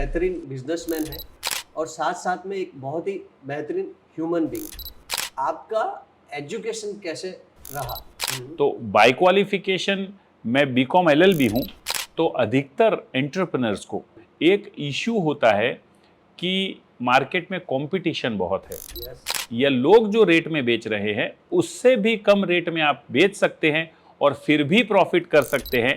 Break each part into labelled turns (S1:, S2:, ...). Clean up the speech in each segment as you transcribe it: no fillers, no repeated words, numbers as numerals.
S1: बेहतरीन बिजनेसमैन हैं और साथ साथ में एक बहुत ही बेहतरीन ह्यूमन बीइंग। आपका एजुकेशन कैसे रहा?
S2: तो बाय क्वालिफिकेशन मैं बीकॉम एलएलबी हूँ। तो अधिकतर एंटरप्रेन्योर्स को एक इश्यू होता है कि मार्केट में कंपटीशन बहुत है,
S1: यस,
S2: या लोग जो रेट में बेच रहे हैं उससे भी कम रेट में आप बेच सकते हैं और फिर भी प्रॉफिट कर सकते हैं।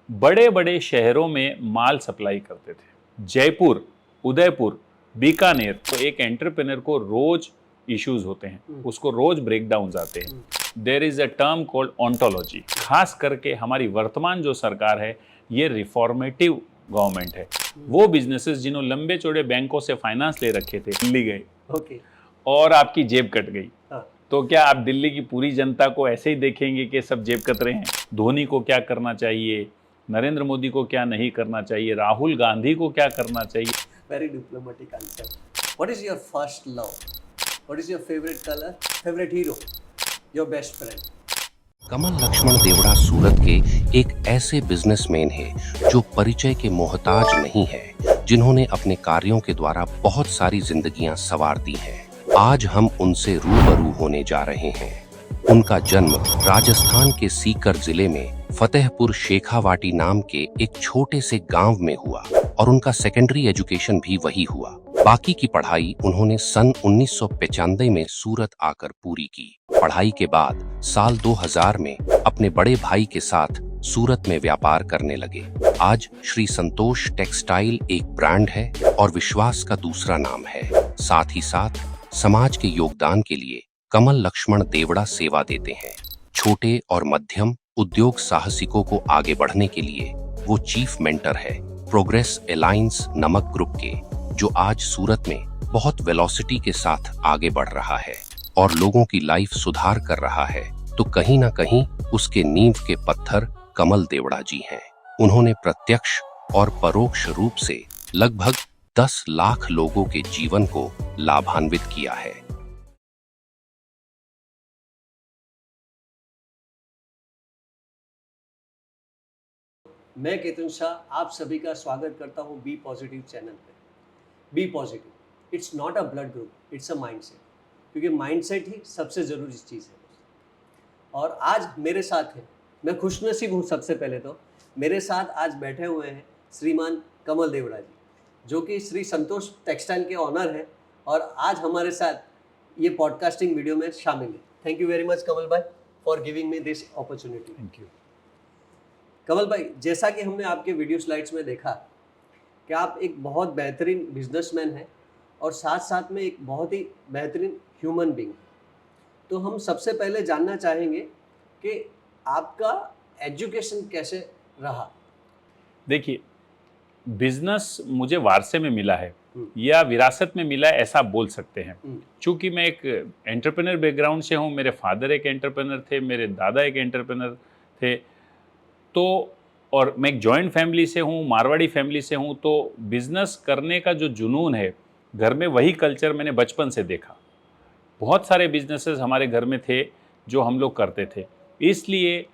S2: बड़े बड़े शहरों में माल सप्लाई करते थे, जयपुर, उदयपुर, बीकानेर। तो एक एंटरप्रेन्योर को रोज इश्यूज होते हैं, उसको रोज ब्रेकडाउन आते हैं। There is a term called ontology. खास करके हमारी वर्तमान जो सरकार है ये रिफॉर्मेटिव गवर्नमेंट है। वो बिजनेसेस जिन्होंने लंबे चौड़े बैंकों से फाइनेंस ले रखे थे दिल्ली गए
S1: ओके,
S2: और आपकी जेब कट गई।
S1: हाँ,
S2: तो क्या आप दिल्ली की पूरी जनता को ऐसे ही देखेंगे कि सब जेब कत रहे हैं? धोनी को क्या करना चाहिए, नरेंद्र मोदी को क्या नहीं करना चाहिए, राहुल गांधी को क्या करना चाहिए?
S1: very diplomatic answer. What is your first love? What is your favorite color? Favorite hero? Your best friend?
S3: कमल लक्ष्मण देवड़ा सूरत के एक ऐसे बिजनेसमैन हैं जो परिचय के मोहताज नहीं है, जिन्होंने अपने कार्यों के द्वारा बहुत सारी जिंदगियां संवार दी हैं। आज हम उनसे रूबरू होने जा रहे हैं। उनका जन्म राजस्थान के सीकर जिले में फतेहपुर शेखावाटी नाम के एक छोटे से गांव में हुआ और उनका सेकेंडरी एजुकेशन भी वही हुआ। बाकी की पढ़ाई उन्होंने सन 1995 में सूरत आकर पूरी की। पढ़ाई के बाद साल 2000 में अपने बड़े भाई के साथ सूरत में व्यापार करने लगे। आज श्री संतोष टेक्सटाइल एक ब्रांड है और विश्वास का दूसरा नाम है। साथ ही साथ समाज के योगदान के लिए कमल लक्ष्मण देवड़ा सेवा देते हैं। छोटे और मध्यम उद्योग साहसिकों को आगे बढ़ने के लिए वो चीफ मेंटर है प्रोग्रेस अलायंस नमक ग्रुप के, जो आज सूरत में बहुत वेलोसिटी के साथ आगे बढ़ रहा है और लोगों की लाइफ सुधार कर रहा है। तो कहीं ना कहीं उसके नींव के पत्थर कमल देवड़ा जी हैं। उन्होंने प्रत्यक्ष और परोक्ष रूप से लगभग 10 लाख लोगों के जीवन को लाभान्वित किया है।
S1: मैं केतन शाह आप सभी का स्वागत करता हूँ बी पॉजिटिव चैनल पे। Be positive, it's not a blood group, it's a mindset, क्योंकि माइंडसेट ही सबसे ज़रूरी चीज़ है। और आज मेरे साथ है, मैं खुशनसीब हूँ। सबसे पहले तो मेरे साथ आज बैठे हुए हैं श्रीमान कमल देवड़ा जी, जो कि श्री संतोष टेक्सटाइल के ऑनर हैं और आज हमारे साथ ये पॉडकास्टिंग वीडियो में शामिल है। Thank you very much Kamal भाई for giving me this opportunity.
S2: Thank you.
S1: Kamal भाई, जैसा कि हमने आपके वीडियो स्लाइड्स में देखा कि आप एक बहुत बेहतरीन बिजनेसमैन हैं और साथ साथ में एक बहुत ही बेहतरीन ह्यूमन बीइंग। तो हम सबसे पहले जानना चाहेंगे कि आपका एजुकेशन कैसे रहा?
S2: देखिए, बिजनेस मुझे वारसे में मिला है या विरासत में मिला है, ऐसा आप बोल सकते हैं। चूंकि मैं एक एंटरप्रेन्योर बैकग्राउंड से हूँ, मेरे फादर एक एंटरप्रेन्योर थे, मेरे दादा एक एंटरप्रेन्योर थे, तो और मैं एक जॉइंट फैमिली से हूँ, मारवाड़ी फैमिली से हूँ। तो बिजनेस करने का जो जुनून है घर में, वही कल्चर मैंने बचपन से देखा। बहुत सारे बिजनेसेस हमारे घर में थे जो हम लोग करते थे। इसलिए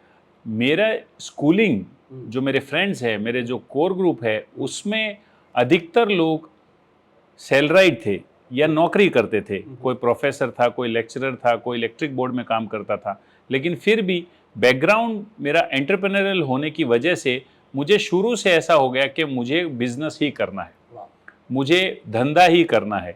S2: मेरा स्कूलिंग, जो मेरे फ्रेंड्स हैं, मेरे जो कोर ग्रुप है, उसमें अधिकतर लोग सैलराइड थे या नौकरी करते थे। कोई प्रोफेसर था, कोई लेक्चरर था, कोई इलेक्ट्रिक बोर्ड में काम करता था। लेकिन फिर भी बैकग्राउंड मेरा एंटरप्रेन्योरियल होने की वजह से मुझे शुरू से ऐसा हो गया कि मुझे बिजनेस ही करना है, मुझे धंधा ही करना है,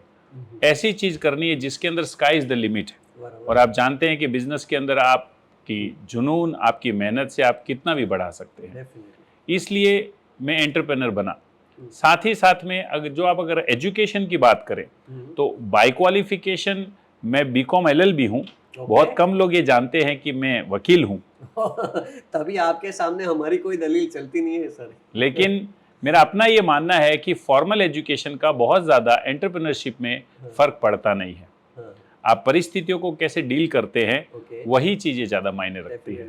S2: ऐसी चीज़ करनी है जिसके अंदर स्काई इज़ द लिमिट है। और आप जानते हैं कि बिजनेस के अंदर आपकी जुनून, आपकी मेहनत से आप कितना भी बढ़ा सकते हैं। इसलिए मैं एंटरप्रेन्योर बना। साथ ही साथ में अगर एजुकेशन की बात करें तो बाय क्वालिफिकेशन मैं बीकॉम एलएलबी हूँ। बहुत कम लोग ये जानते हैं कि मैं वकील हूँ।
S1: तभी आपके सामने हमारी कोई दलील चलती नहीं है सर।
S2: लेकिन मेरा अपना ये मानना है कि फॉर्मल एजुकेशन का बहुत ज़्यादा एंटरप्रेन्योरशिप में फ़र्क पड़ता नहीं है। आप परिस्थितियों को कैसे डील करते हैं, वही चीज़ें ज़्यादा मायने रखती है।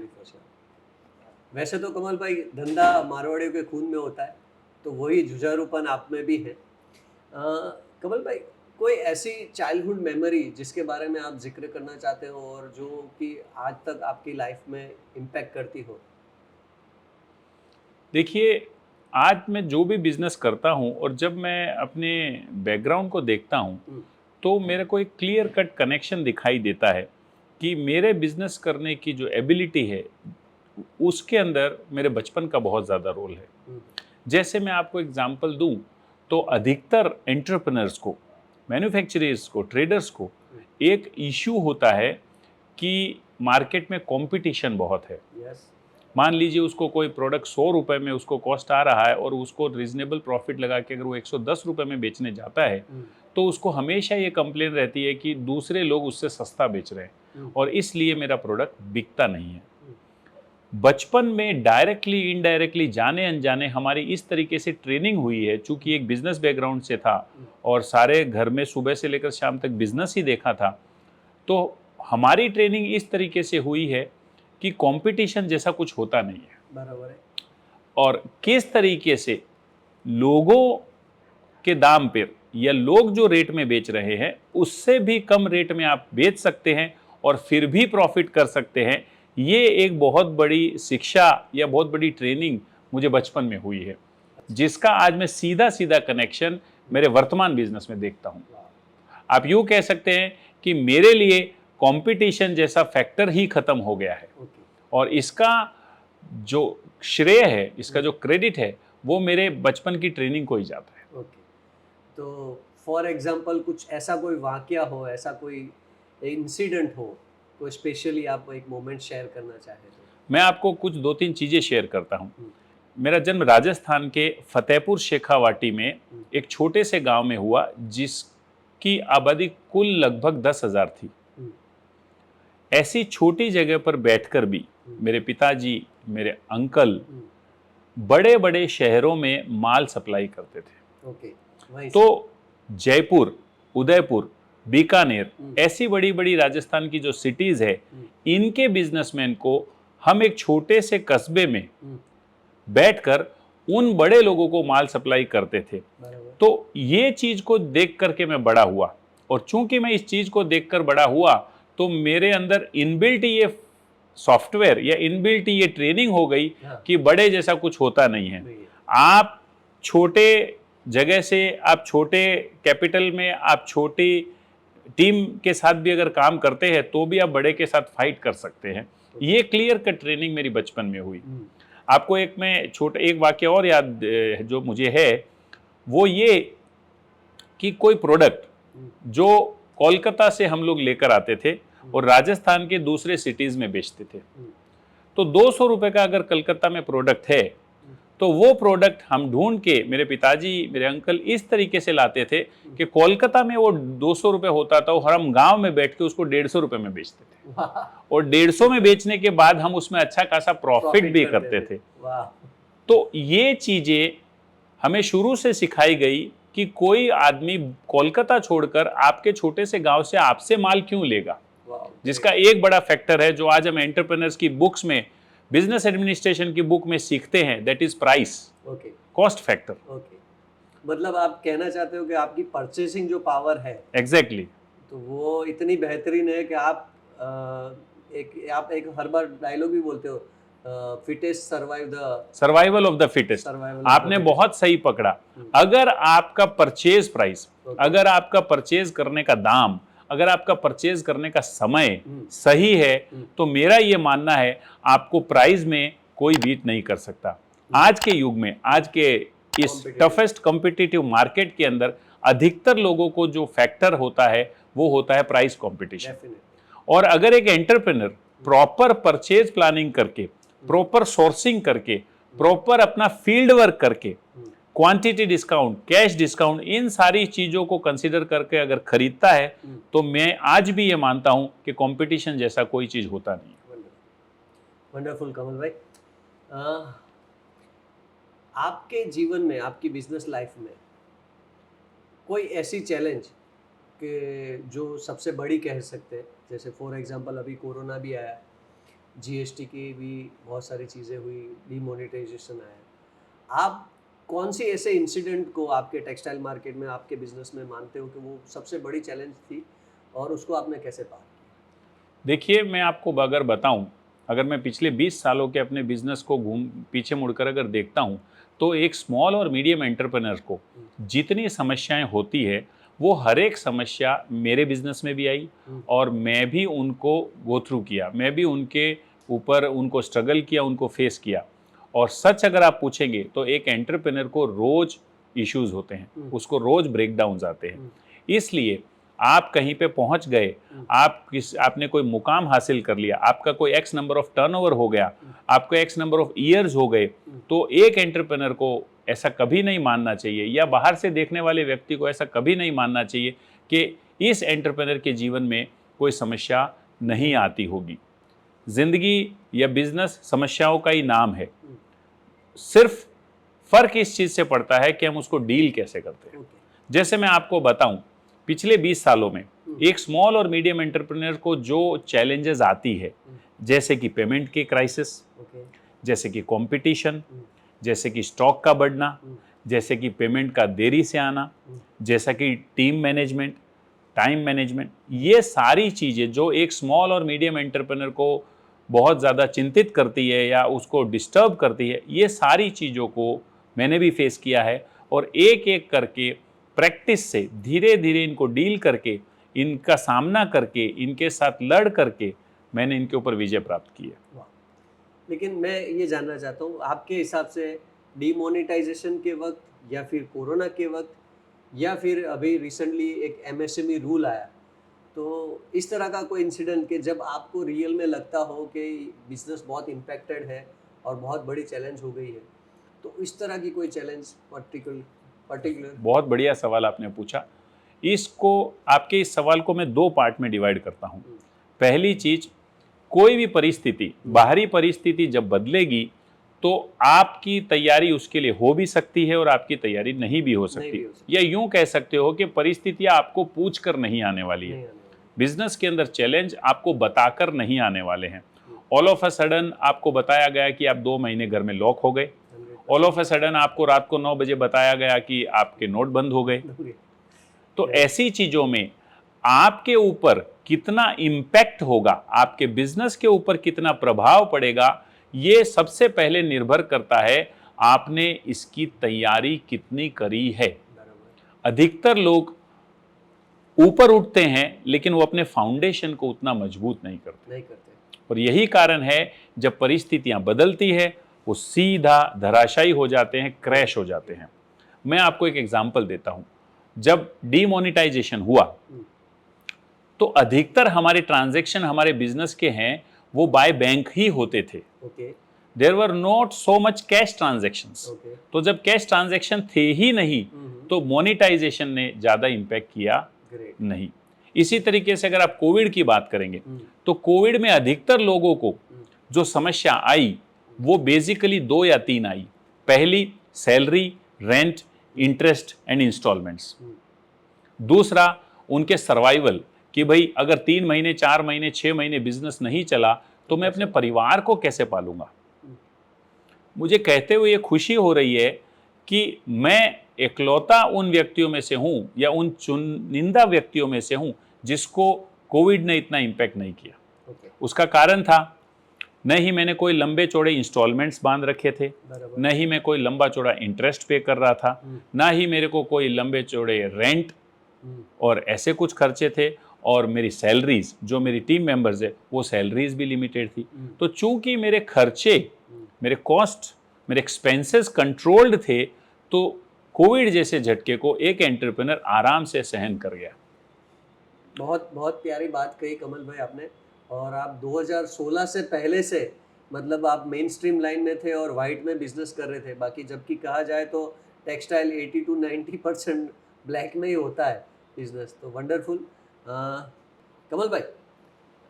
S1: वैसे तो कमल भाई, धंधा मारवाड़ियों के खून में होता है, तो वही जुझारूपन आप में भी है। कमल भाई, कोई ऐसी चाइल्डहुड मेमोरी जिसके बारे में आप जिक्र करना चाहते हो और जो कि आज तक आपकी लाइफ में इम्पैक्ट करती हो?
S2: देखिए, आज मैं जो भी बिजनेस करता हूँ और जब मैं अपने बैकग्राउंड को देखता हूँ तो मेरे को एक क्लियर कट कनेक्शन दिखाई देता है कि मेरे बिजनेस करने की जो एबिलिटी है उसके अंदर मेरे बचपन का बहुत ज़्यादा रोल है। जैसे मैं आपको एग्जांपल दूं तो अधिकतर एंटरप्रेन्योर्स को, मैन्युफैक्चरर्स को, ट्रेडर्स को एक इश्यू होता है कि मार्केट में कंपटीशन बहुत है। मान लीजिए उसको कोई प्रोडक्ट 100 रुपए में उसको कॉस्ट आ रहा है और उसको रीजनेबल प्रॉफिट लगा के अगर वो 110 रुपए में बेचने जाता है तो उसको हमेशा ये कंप्लेन रहती है कि दूसरे लोग उससे सस्ता बेच रहे हैं और इसलिए मेरा प्रोडक्ट बिकता नहीं है। बचपन में डायरेक्टली इनडायरेक्टली जाने अनजाने हमारी इस तरीके से ट्रेनिंग हुई है, चूंकि एक बिजनेस बैकग्राउंड से था और सारे घर में सुबह से लेकर शाम तक बिजनेस ही देखा था, तो हमारी ट्रेनिंग इस तरीके से हुई है कि कंपटीशन जैसा कुछ होता नहीं है।
S1: बराबर है।
S2: और किस तरीके से लोगों के दाम पर या लोग जो रेट में बेच रहे हैं उससे भी कम रेट में आप बेच सकते हैं और फिर भी प्रॉफिट कर सकते हैं, ये एक बहुत बड़ी शिक्षा या बहुत बड़ी ट्रेनिंग मुझे बचपन में हुई है, जिसका आज मैं सीधा सीधा कनेक्शन मेरे वर्तमान बिजनेस में देखता हूँ। आप यूँ कह सकते हैं कि मेरे लिए कंपटीशन जैसा फैक्टर ही खत्म हो गया है और इसका जो श्रेय है, इसका जो क्रेडिट है वो मेरे बचपन की ट्रेनिंग को ही जाता है।
S1: ओके, तो फॉर एग्जांपल कुछ ऐसा कोई वाकया हो, ऐसा कोई इंसिडेंट हो, कोई स्पेशली आप एक मोमेंट शेयर करना चाहे तो?
S2: मैं आपको कुछ 2-3 चीज़ें शेयर करता हूँ। मेरा जन्म राजस्थान के फतेहपुर शेखावाटी में एक छोटे से गांव में हुआ जिसकी आबादी कुल लगभग 10,000 थी। ऐसी छोटी जगह पर बैठकर भी मेरे पिताजी, मेरे अंकल बड़े बड़े शहरों में माल सप्लाई करते थे।
S1: ओके,
S2: तो जयपुर, उदयपुर, बीकानेर, ऐसी बड़ी बड़ी राजस्थान की जो सिटीज़ है, इनके बिजनेसमैन को हम एक छोटे से कस्बे में बैठकर उन बड़े लोगों को माल सप्लाई करते थे। तो ये चीज़ को देख करके मैं बड़ा हुआ और चूंकि मैं इस चीज़ को देखकर बड़ा हुआ तो मेरे अंदर इनबिल्ट ये सॉफ्टवेयर या इनबिल्ट ये ट्रेनिंग हो गई कि बड़े जैसा कुछ होता नहीं है। आप छोटे जगह से, आप छोटे कैपिटल में, आप छोटी टीम के साथ भी अगर काम करते हैं तो भी आप बड़े के साथ फाइट कर सकते हैं। ये क्लियर कट ट्रेनिंग मेरी बचपन में हुई। आपको एक वाक्य और याद जो मुझे है वो ये कि कोई प्रोडक्ट जो कोलकाता से हम लोग लेकर आते थे और राजस्थान के दूसरे सिटीज़ में बेचते थे, तो 200 रुपये का अगर कलकत्ता में प्रोडक्ट है तो वो प्रोडक्ट हम ढूंढ के, मेरे पिताजी, मेरे अंकल इस तरीके से लाते थे कि कोलकाता में वो 200 रुपये होता था और हम गांव में बैठ के उसको 150 रुपये में बेचते थे और 150 में बेचने के बाद हम उसमें अच्छा खासा प्रॉफिट भी करते थे। तो ये चीज़ें हमें शुरू से सिखाई गई कि कोई आदमी कोलकाता छोड़कर आपके छोटे से गांव से आपसे माल क्यों लेगा, जिसका एक बड़ा फैक्टर है जो आज हम एंटरप्रेन्योर्स की बुक्स में, बिजनेस एडमिनिस्ट्रेशन की बुक में सीखते हैं, that is price, cost factor.
S1: मतलब आप कहना चाहते हो कि आपकी परचेसिंग जो पावर है,
S2: एग्जैक्टली,
S1: तो वो इतनी बेहतरीन है कि आप एक हर बार डायलॉग भी बोलते हो, fittest
S2: survival of the fittest. आपने बहुत सही पकड़ा। अगर आपका परचेज प्राइस, अगर आपका परचेज करने का दाम, अगर आपका परचेज करने का समय सही है तो मेरा ये मानना है आपको प्राइस में कोई बीट नहीं कर सकता। आज के युग में, आज के इस टफेस्ट कॉम्पिटिटिव मार्केट के अंदर अधिकतर लोगों को जो फैक्टर होता है वो होता है प्राइस कंपटीशन। और अगर एक एंटरप्रेन्योर प्रॉपर परचेज प्लानिंग करके, प्रॉपर सोर्सिंग करके, प्रॉपर अपना फील्ड वर्क करके, क्वांटिटी डिस्काउंट, कैश डिस्काउंट, इन सारी चीज़ों को कंसीडर करके अगर खरीदता है तो मैं आज भी ये मानता हूं कि कंपटीशन जैसा कोई चीज़ होता नहीं।
S1: वंडरफुल कमल भाई, आपके जीवन में, आपकी बिजनेस लाइफ में कोई ऐसी चैलेंज कि जो सबसे बड़ी कह सकते हैं, जैसे फॉर एग्जांपल अभी कोरोना भी आया, जीएसटी की भी बहुत सारी चीज़ें हुई, डीमोनेटाइजेशन आया, आप कौन सी ऐसे इंसिडेंट को आपके टेक्सटाइल मार्केट में, आपके बिजनेस में मानते हो कि वो सबसे बड़ी चैलेंज थी और उसको आपने कैसे पार किया?
S2: देखिए, मैं आपको अगर बताऊं अगर मैं पिछले 20 सालों के अपने बिजनेस को पीछे मुड़कर अगर देखता हूँ, तो एक स्मॉल और मीडियम एंटरप्रेन्योर को जितनी समस्याएं होती है, वो हर एक समस्या मेरे बिजनेस में भी आई और मैं भी उनको गो थ्रू किया, मैं भी उनके ऊपर उनको स्ट्रगल किया, उनको फेस किया। और सच अगर आप पूछेंगे तो एक एंटरप्रेन्योर को रोज इश्यूज होते हैं, उसको रोज ब्रेकडाउन्स आते हैं। इसलिए आप कहीं पे पहुंच गए, आपने कोई मुकाम हासिल कर लिया, आपका कोई एक्स नंबर ऑफ टर्नओवर हो गया, आपका एक्स नंबर ऑफ ईयर्स हो गए, तो एक एंटरप्रेन्योर को ऐसा कभी नहीं मानना चाहिए, या बाहर से देखने वाले व्यक्ति को ऐसा कभी नहीं मानना चाहिए कि इस एंटरप्रेन्योर के जीवन में कोई समस्या नहीं आती होगी। जिंदगी या बिजनेस समस्याओं का ही नाम है, सिर्फ फर्क इस चीज से पड़ता है कि हम उसको डील कैसे करते हैं। जैसे मैं आपको बताऊं, पिछले 20 सालों में एक स्मॉल और मीडियम एंटरप्रेन्योर को जो चैलेंजेस आती है, जैसे कि पेमेंट की क्राइसिस, जैसे कि कंपटीशन, जैसे कि स्टॉक का बढ़ना, जैसे कि पेमेंट का देरी से आना, जैसा कि टीम मैनेजमेंट, टाइम मैनेजमेंट, ये सारी चीज़ें जो एक स्मॉल और मीडियम एंटरप्रेन्योर को बहुत ज़्यादा चिंतित करती है या उसको डिस्टर्ब करती है, ये सारी चीज़ों को मैंने भी फेस किया है। और एक एक करके प्रैक्टिस से धीरे धीरे इनको डील करके, इनका सामना करके, इनके साथ लड़ करके मैंने इनके ऊपर विजय प्राप्त की है।
S1: लेकिन मैं ये जानना चाहता हूँ, आपके हिसाब से डीमोनेटाइजेशन के वक्त या फिर कोरोना के वक्त या फिर अभी रिसेंटली एक एमएसएमई रूल आया, तो इस तरह का कोई इंसिडेंट कि जब आपको रियल में लगता हो कि बिजनेस बहुत इम्पैक्टेड है और बहुत बड़ी चैलेंज हो गई है, तो इस तरह की कोई चैलेंज पर्टिकुलर? बहुत
S2: बढ़िया सवाल आपने पूछा। आपके इस सवाल को मैं 2 पार्ट में डिवाइड करता हूँ। पहली चीज, कोई भी परिस्थिति, बाहरी परिस्थिति जब बदलेगी तो आपकी तैयारी उसके लिए हो भी सकती है और आपकी तैयारी नहीं भी हो सकती। या यूं कह सकते हो कि परिस्थितियां आपको पूछ कर नहीं आने वाली है। बिजनेस के अंदर चैलेंज आपको बताकर नहीं आने वाले हैं। ऑल ऑफ अ सडन आपको बताया गया कि आप 2 महीने घर में लॉक हो गए, ऑल ऑफ अ सडन आपको रात को 9 बजे बताया गया कि आपके नोट बंद हो गए। तो ऐसी चीजों में आपके ऊपर कितना इम्पैक्ट होगा, आपके बिजनेस के ऊपर कितना प्रभाव पड़ेगा, ये सबसे पहले निर्भर करता है आपने इसकी तैयारी कितनी करी है। अधिकतर लोग ऊपर उठते हैं लेकिन वो अपने फाउंडेशन को उतना मजबूत नहीं करते। और यही कारण है जब परिस्थितियां बदलती है वो सीधा धराशायी हो जाते हैं, क्रैश हो जाते हैं। मैं आपको एक एग्जांपल देता हूं। जब डीमोनेटाइजेशन हुआ तो अधिकतर हमारे ट्रांजैक्शन हमारे बिजनेस के हैं वो बाय बैंक ही होते थे। There were not so much cash transactions. तो जब कैश ट्रांजैक्शन थे ही नहीं तो मोनेटाइजेशन ने ज्यादा इंपैक्ट किया नहीं। इसी तरीके से अगर आप कोविड की बात करेंगे तो कोविड में अधिकतर लोगों को जो समस्या आई वो बेसिकली 2 या 3 आई। पहली, salary, rent, interest and installments. दूसरा, उनके सर्वाइवल, कि भाई अगर 3 महीने, 4 महीने, 6 महीने बिजनेस नहीं चला तो मैं अपने परिवार को कैसे पालूंगा। मुझे कहते हुए ये खुशी हो रही है कि मैं इकलौता उन व्यक्तियों में से हूं या उन चुनिंदा व्यक्तियों में से हूं जिसको कोविड ने इतना इंपैक्ट नहीं किया। उसका कारण था, न ही मैंने कोई लंबे चौड़े इंस्टॉलमेंट्स बांध रखे थे, न ही मैं कोई लंबा चौड़ा इंटरेस्ट पे कर रहा था, ना ही मेरे को कोई लंबे चौड़े रेंट और ऐसे कुछ खर्चे थे, और मेरी सैलरीज, जो मेरी टीम मेंबर्स है वो सैलरीज भी लिमिटेड थी। तो चूंकि मेरे खर्चे, मेरे कॉस्ट, मेरे एक्सपेंसेस कंट्रोल्ड थे, तो कोविड जैसे झटके को एक एंटरप्रेन्योर आराम से सहन कर गया।
S1: बहुत बहुत प्यारी बात कही कमल भाई आपने। और आप 2016 से पहले से मतलब आप मेन स्ट्रीम लाइन में थे और वाइट में बिजनेस कर रहे थे। बाकी जबकि कहा जाए तो टेक्सटाइल 80 to 90% ब्लैक में ही होता है बिजनेस। तो वंडरफुल। कमल भाई,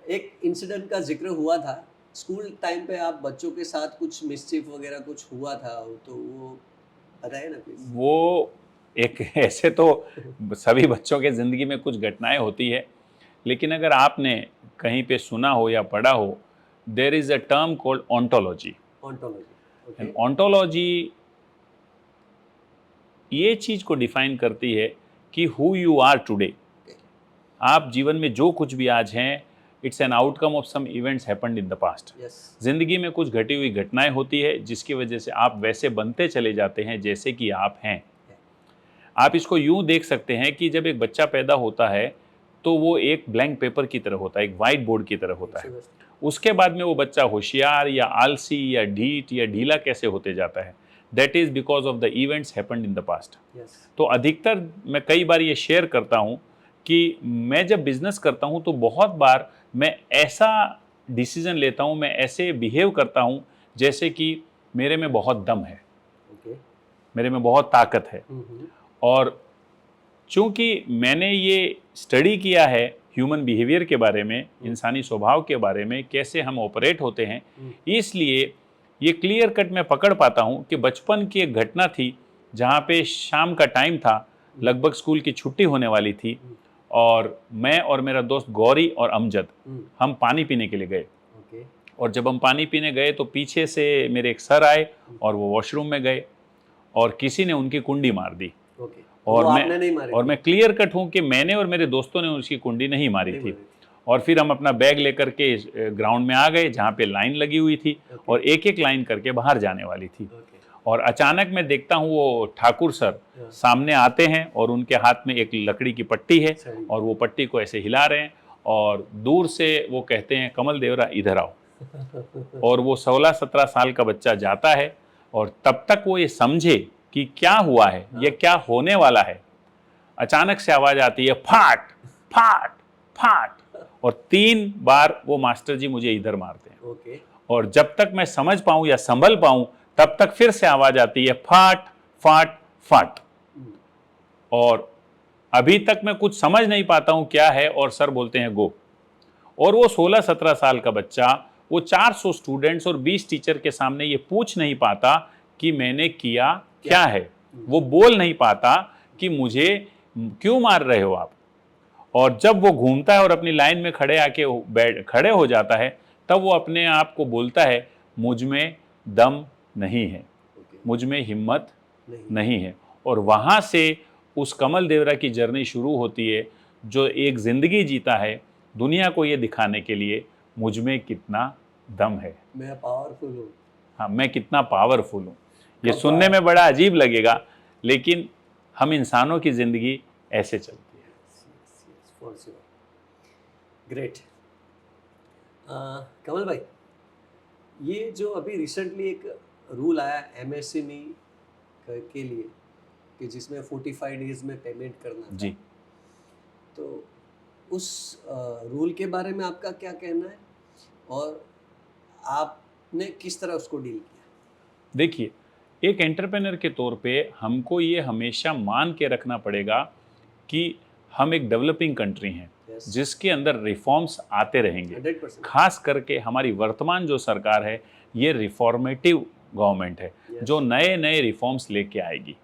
S1: एक इंसिडेंट का जिक्र हुआ था, स्कूल टाइम पे आप बच्चों के साथ कुछ मिसचीफ वगैरह कुछ हुआ था, तो वो बताइए ना प्लीज।
S2: वो एक ऐसे तो सभी बच्चों के ज़िंदगी में कुछ घटनाएं होती है, लेकिन अगर आपने कहीं पे सुना हो या पढ़ा हो, there is a term called ontology. And ontology ये चीज़ को डिफाइन करती है कि हु यू आर टुडे। आप जीवन में जो कुछ भी आज हैं, it's an outcome of some events happened in the past.
S1: Yes,
S2: जिंदगी में कुछ घटी हुई घटनाएं होती है जिसकी वजह से आप वैसे बनते चले जाते हैं जैसे कि आप हैं। आप इसको यूं देख सकते हैं कि जब एक बच्चा पैदा होता है तो वो एक ब्लैंक पेपर की तरह होता है, एक वाइट बोर्ड की तरह होता है। उसके बाद में वो बच्चा होशियार या आलसी या ढीठ या ढीला कैसे होते जाता है, that is because of the events happened in the past. तो अधिकतर मैं कई बार ये शेयर करता हूँ कि मैं जब बिजनेस करता हूँ तो बहुत बार मैं ऐसा डिसीजन लेता हूँ, मैं ऐसे बिहेव करता हूँ जैसे कि मेरे में बहुत दम है, मेरे में बहुत ताकत है। और चूंकि मैंने ये स्टडी किया है ह्यूमन बिहेवियर के बारे में, इंसानी स्वभाव के बारे में, कैसे हम ऑपरेट होते हैं, इसलिए ये क्लियर कट मैं पकड़ पाता हूँ कि बचपन की एक घटना थी जहाँ पे शाम का टाइम था, लगभग स्कूल की छुट्टी होने वाली थी और मैं और मेरा दोस्त गौरी और अमजद हम पानी पीने के लिए गए। और जब हम पानी पीने गए तो पीछे से मेरे एक सर आए और वो वॉशरूम में गए और किसी ने उनकी कुंडी मार दी। और मैं क्लियर कट हूँ कि मैंने और मेरे दोस्तों ने उसकी कुंडी नहीं मारी थी। और फिर हम अपना बैग लेकर के ग्राउंड में आ गए जहाँ पे लाइन लगी हुई थी और एक एक लाइन करके बाहर जाने वाली थी। और अचानक मैं देखता हूँ वो ठाकुर सर सामने आते हैं और उनके हाथ में एक लकड़ी की पट्टी है और वो पट्टी को ऐसे हिला रहे हैं और दूर से वो कहते हैं कमल देवरा इधर आओ। और वो 16-17 साल का बच्चा जाता है और तब तक वो ये समझे कि क्या हुआ है, ये क्या होने वाला है। अचानक से आवाज आती है फाट फाट फाट और 3 बार वो मास्टर जी मुझे इधर मारते हैं। और जब तक मैं समझ पाऊं या संभल पाऊं तब तक फिर से आवाज आती है फाट फाट फाट। और अभी तक मैं कुछ समझ नहीं पाता हूं क्या है और सर बोलते हैं गो। और वो 16-17 साल का बच्चा वो 400 स्टूडेंट्स और 20 टीचर के सामने ये पूछ नहीं पाता कि मैंने किया क्या है, वो बोल नहीं पाता कि मुझे क्यों मार रहे हो आप। और जब वो घूमता है और अपनी लाइन में खड़े हो जाता है तब वो अपने आप को बोलता है मुझ में दम नहीं है, मुझ में हिम्मत नहीं है। और वहाँ से उस कमल देवरा की जर्नी शुरू होती है जो एक ज़िंदगी जीता है दुनिया को ये दिखाने के लिए मुझ में कितना दम है,
S1: मैं पावरफुल हूँ।
S2: हाँ, मैं कितना पावरफुल हूँ। ये सुनने में बड़ा अजीब लगेगा लेकिन हम इंसानों की ज़िंदगी ऐसे चलती है।
S1: ग्रेट। कमल भाई, ये जो अभी रिसेंटली एक रूल आया MSME के लिए कि जिसमें 45 डेज में पेमेंट करना था,
S2: जी,
S1: तो उस रूल के बारे में आपका क्या कहना है और आपने किस तरह उसको डील किया?
S2: देखिए, एक एंटरप्रेन्योर के तौर पे हमको ये हमेशा मान के रखना पड़ेगा कि हम एक डेवलपिंग कंट्री हैं जिसके अंदर रिफॉर्म्स आते रहेंगे।
S1: 100%।
S2: खास करके हमारी वर्तमान जो सरकार है ये रिफॉर्मेटिव गवर्नमेंट है जो नए नए रिफॉर्म्स लेके आएगी।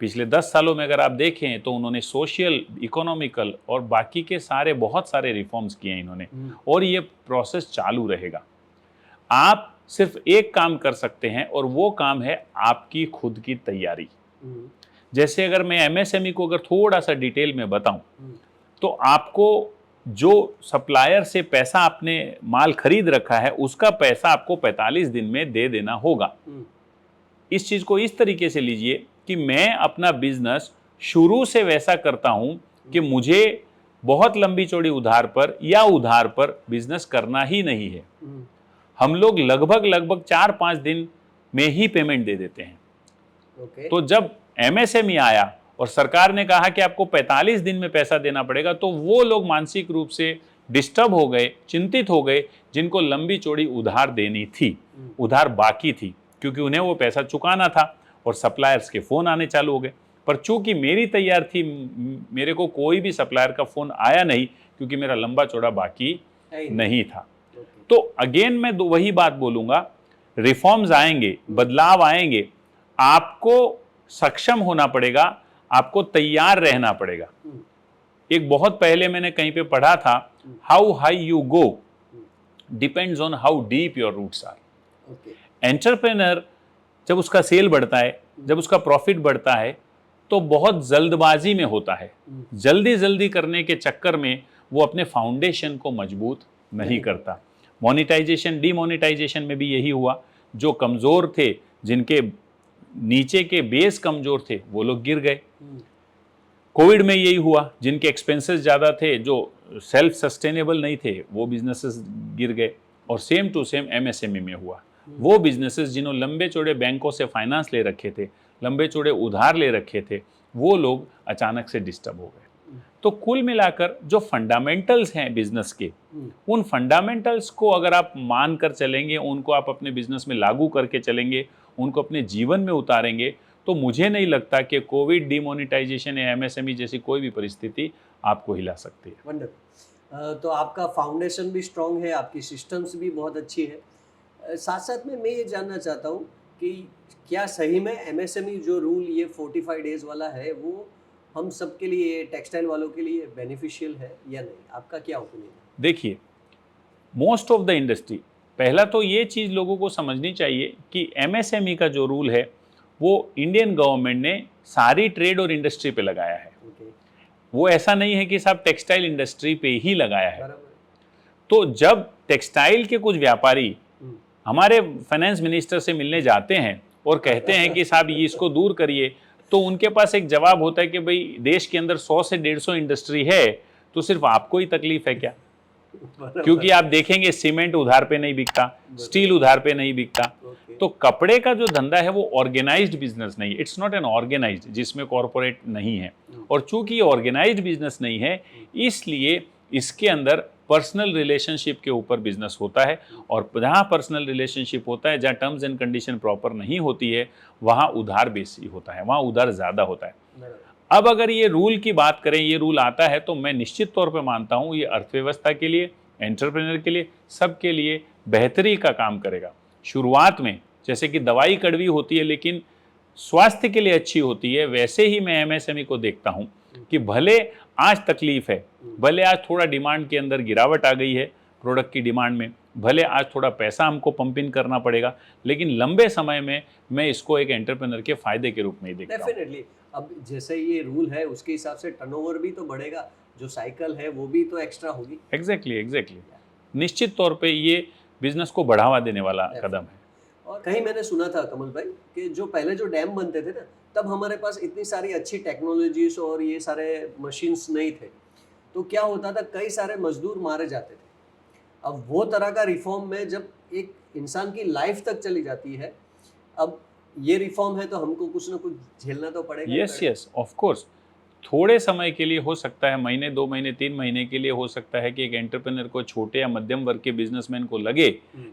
S2: पिछले 10 सालों में अगर आप देखें तो उन्होंने सोशल, इकोनॉमिकल और बाकी के बहुत सारे रिफॉर्म्स किए हैं इन्होंने और ये प्रोसेस चालू रहेगा। आप सिर्फ एक काम कर सकते हैं और वो काम है आपकी खुद की तैयारी। जैसे अगर मैं MSME को अगर थोड़ा सा डिटेल में बताऊं तो आपको जो सप्लायर से पैसा आपने माल खरीद रखा है उसका पैसा आपको 45 दिन में दे देना होगा। इस चीज़ को इस तरीके से लीजिए कि मैं अपना बिजनेस शुरू से वैसा करता हूं कि मुझे बहुत लंबी चौड़ी उधार पर बिजनेस करना ही नहीं है। हम लोग लगभग 4-5 दिन में ही पेमेंट दे देते हैं। तो जब MSME आया और सरकार ने कहा कि आपको 45 दिन में पैसा देना पड़ेगा तो वो लोग मानसिक रूप से डिस्टर्ब हो गए, चिंतित हो गए जिनको लंबी चौड़ी उधार देनी थी, उधार बाकी थी, क्योंकि उन्हें वो पैसा चुकाना था और सप्लायर्स के फ़ोन आने चालू हो गए। पर चूंकि मेरी तैयार थी, मेरे को कोई भी सप्लायर का फ़ोन आया नहीं क्योंकि मेरा लंबा चौड़ा बाकी नहीं था। तो अगेन मैं वही बात बोलूँगा, रिफॉर्म्स आएंगे, बदलाव आएंगे, आपको सक्षम होना पड़ेगा, आपको तैयार रहना पड़ेगा। एक बहुत पहले मैंने कहीं पे पढ़ा था, how high you go depends on how deep your roots are. Entrepreneur जब उसका सेल बढ़ता है, जब उसका प्रॉफिट बढ़ता है तो बहुत जल्दबाजी में होता है, जल्दी करने के चक्कर में वो अपने फाउंडेशन को मजबूत नहीं करता। मोनेटाइजेशन डीमोनेटाइजेशन में भी यही हुआ, जो कमज़ोर थे, जिनके नीचे के बेस कमज़ोर थे, वो लोग गिर गए। कोविड में यही हुआ, जिनके एक्सपेंसेस ज़्यादा थे, जो सेल्फ सस्टेनेबल नहीं थे, वो बिजनेसेस गिर गए। और सेम टू सेम एमएसएमई में हुआ, वो बिजनेसेस जिन्होंने लंबे चौड़े बैंकों से फाइनेंस ले रखे थे, लंबे चौड़े उधार ले रखे थे, वो लोग अचानक से डिस्टर्ब हो गए। तो कुल मिलाकर जो फंडामेंटल्स हैं बिजनेस के, उन फंडामेंटल्स को अगर आप मान कर चलेंगे, उनको आप अपने बिजनेस में लागू करके चलेंगे, उनको अपने जीवन में उतारेंगे, तो मुझे नहीं लगता कि कोविड, डिमोनेटाइजेशन या एमएसएमई जैसी कोई भी परिस्थिति आपको हिला सकती है।
S1: वंडरफुल। तो आपका फाउंडेशन भी स्ट्रांग है, आपकी सिस्टम्स भी बहुत अच्छी है। साथ साथ में मैं ये जानना चाहता हूँ कि क्या सही में एमएसएमई जो रूल ये 45 डेज वाला है, वो हम सब के लिए, टेक्सटाइल वालों के लिए बेनिफिशियल है या नहीं? आपका क्या ओपिनियन है?
S2: देखिए, मोस्ट ऑफ द इंडस्ट्री, पहला तो ये चीज़ लोगों को समझनी चाहिए कि एमएसएमई का जो रूल है वो इंडियन गवर्नमेंट ने सारी ट्रेड और इंडस्ट्री पे लगाया है। वो ऐसा नहीं है कि साहब टेक्सटाइल इंडस्ट्री पे ही लगाया है। तो जब टेक्सटाइल के कुछ व्यापारी हमारे फाइनेंस मिनिस्टर से मिलने जाते हैं और कहते हैं कि साहब ये इसको दूर करिए, तो उनके पास एक जवाब होता है कि भाई देश के अंदर 100 से 150 इंडस्ट्री है, तो सिर्फ आपको ही तकलीफ है क्या? क्योंकि आप देखेंगे सीमेंट उधार पे नहीं बिकता, स्टील उधार पे नहीं बिकता। तो कपड़े का जो धंधा है वो ऑर्गेनाइज्ड बिजनेस नहीं है, इट्स नॉट एन ऑर्गेनाइज्ड, जिसमें कॉर्पोरेट नहीं है। और चूंकि ये ऑर्गेनाइज्ड बिजनेस नहीं है, इसलिए इसके अंदर पर्सनल रिलेशनशिप के ऊपर बिजनेस होता है। और जहाँ पर्सनल रिलेशनशिप होता है, जहाँ टर्म्स एंड कंडीशन प्रॉपर नहीं होती है, वहाँ उधार बेसी होता है, वहाँ उधार ज़्यादा होता है। अब अगर ये रूल की बात करें, ये रूल आता है, तो मैं निश्चित तौर पे मानता हूँ ये अर्थव्यवस्था के लिए, एंटरप्रेन्योर के लिए, सबके लिए बेहतरी का काम करेगा। शुरुआत में जैसे कि दवाई कड़वी होती है लेकिन स्वास्थ्य के लिए अच्छी होती है, वैसे ही मैं एमएसएमई को देखता हूँ कि भले आज तकलीफ है, भले आज थोड़ा डिमांड के अंदर गिरावट आ गई है प्रोडक्ट की डिमांड में, भले आज थोड़ा पैसा हमको पंप इन करना पड़ेगा, लेकिन लंबे समय में मैं इसको एक एंटरप्रेन्योर के फायदे के रूप में ही देखता हूँ।
S1: डेफिनेटली। अब जैसे ये रूल है उसके हिसाब से टर्नओवर भी तो बढ़ेगा, जो साइकिल है वो भी तो एक्स्ट्रा होगी।
S2: एग्जैक्टली। निश्चित तौर पे ये बिजनेस को बढ़ावा देने वाला कदम है।
S1: और कहीं मैंने सुना था कमल भाई कि जो पहले जो डैम बनते थे ना, तब हमारे पास इतनी सारी अच्छी टेक्नोलॉजीज और ये सारे मशीन्स नहीं थे, तो क्या होता था, कई सारे मजदूर मारे जाते थे। अब वो तरह का रिफॉर्म में जब एक इंसान की लाइफ तक चली जाती है, अब ये रिफॉर्म है तो हमको कुछ ना कुछ झेलना तो पड़ेगा।
S2: Yes of course. थोड़े समय के लिए हो सकता है, महीने 2 महीने 3 महीने के लिए हो सकता है कि एक एंटरप्रेन्योर को, छोटे या मध्यम वर्ग के बिजनेसमैन को लगे